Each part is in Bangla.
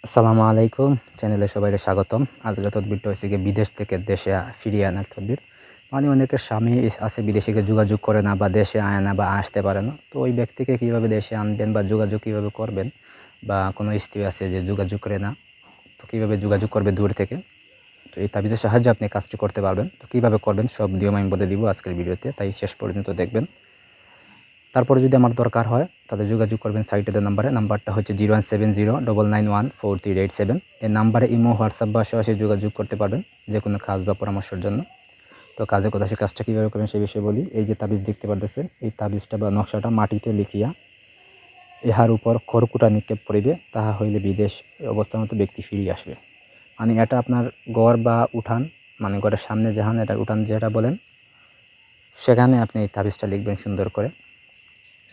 আসসালামু আলাইকুম, চ্যানেলে সবাইকে স্বাগতম। আজকের তদবিরটা হচ্ছে গিয়ে বিদেশ থেকে দেশে ফিরিয়ে আনার তদবির। মানে অনেকের স্বামী আছে বিদেশে গিয়ে যোগাযোগ করে না বা দেশে আয় না বা আসতে পারে না। তো ওই ব্যক্তিকে কীভাবে দেশে আনবেন বা যোগাযোগ কীভাবে করবেন, বা কোনো স্ত্রী আছে যে যোগাযোগ করে না, তো কীভাবে যোগাযোগ করবে দূর থেকে। তো এই তাবিজের সাহায্যে আপনি কাজটি করতে পারবেন। তো কীভাবে করবেন সব নিয়ম আমি বলে দিব আজকের ভিডিওতে, তাই শেষ পর্যন্ত দেখবেন। তারপরে যদি আমার দরকার হয় তাহলে যোগাযোগ করবেন সাইটে দেওয়া নাম্বারটা হচ্ছে 017099143887। এই নাম্বারে ইমো, হোয়াটসঅ্যাপ বা সরাসরি যোগাযোগ করতে পারবেন যে কোনো কাজ বা পরামর্শের জন্য। তো কাজের কথা, সে কাজটা কীভাবে করবেন সে বিষয়ে বলি। এই যে তাবিজ দেখতে পারতেছেন, এই তাবিজটা বা নকশাটা মাটিতে লিখিয়া ইহার উপর খড়কুটা নিক্ষেপ করিবে, তাহা হইলে বিদেশ অবস্থার মতো ব্যক্তি ফিরিয়ে আসবে। মানে এটা আপনার ঘর বা উঠান, মানে ঘরের সামনে যেখানে এটা উঠান যেটা বলেন, সেখানে আপনি এই তাবিজটা লিখবেন সুন্দর করে।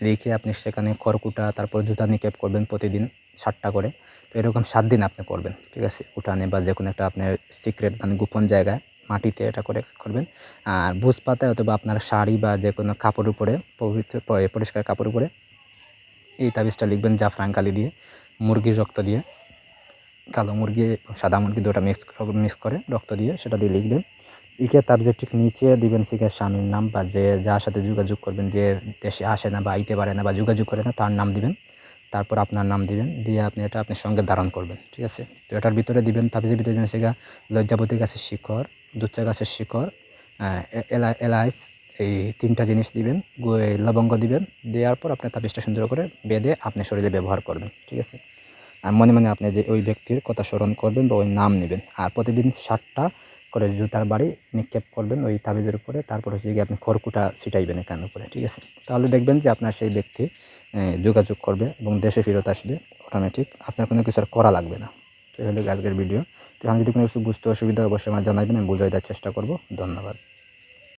লিখে আপনি সেখানে খড়কুটা, তারপর জুতা নিক্ষেপ করবেন প্রতিদিন 7টা করে। তো এরকম 7 দিন আপনি করবেন, ঠিক আছে? উঠানে বা যে কোনো একটা আপনার সিক্রেট মানে গোপন জায়গায় মাটিতে এটা করে করবেন। আর ভোজ পাতায় অথবা আপনার শাড়ি বা যে কোনো কাপড়ের উপরে, পরিষ্কার কাপড়ের উপরে এই তাবিজটা লিখবেন জাফরান কালি দিয়ে, মুরগির রক্ত দিয়ে, কালো মুরগি, সাদা মুরগি দুটো মিক্স করে রক্ত দিয়ে সেটা দিয়ে লিখবেন। লিখে তাবিজের ঠিক নিচে দিবেন শিখে স্বামীর নাম বা যে যার সাথে যোগাযোগ করবেন, যে দেশে আসে না বা আইতে পারে না বা যোগাযোগ করে না, তার নাম দিবেন। তারপর আপনার নাম দিবেন, দিয়ে আপনি এটা আপনার সঙ্গে ধারণ করবেন, ঠিক আছে? তো এটার ভিতরে দিবেন, তাবিজের ভিতরে দিবেন শিখা লজ্জাপতি গাছের শিকড়, দুচ্চা গাছের শিকড়, এলাইচ, এই 3টা জিনিস দিবেন, লবঙ্গ দিবেন। দেওয়ার পর আপনি তাবিজটা সুন্দর করে বেঁধে আপনি শরীরে ব্যবহার করবেন, ঠিক আছে? আর মনে মনে আপনি যে ওই ব্যক্তির কথা স্মরণ করবেন বা ওই নাম নেবেন। আর প্রতিদিন 7টা করে জুতার বাড়ি নিক্ষেপ করবেন ওই তাবিজের উপরে। তারপর হচ্ছে গিয়ে আপনি খড়কুটা ছিটাইবেন এখানের উপরে, ঠিক আছে? তাহলে দেখবেন যে আপনার সেই ব্যক্তি যোগাযোগ করবে এবং দেশে ফেরত আসবে অটোমেটিক। আপনার কোনো কিছু আর করা লাগবে না। তো এই হলো আজকের ভিডিও। তো এখন যদি কোনো কিছু বুঝতে অসুবিধা হয় অবশ্যই আমার জানাবেন, আমি বুঝিয়ে দেওয়ার চেষ্টা করব। ধন্যবাদ।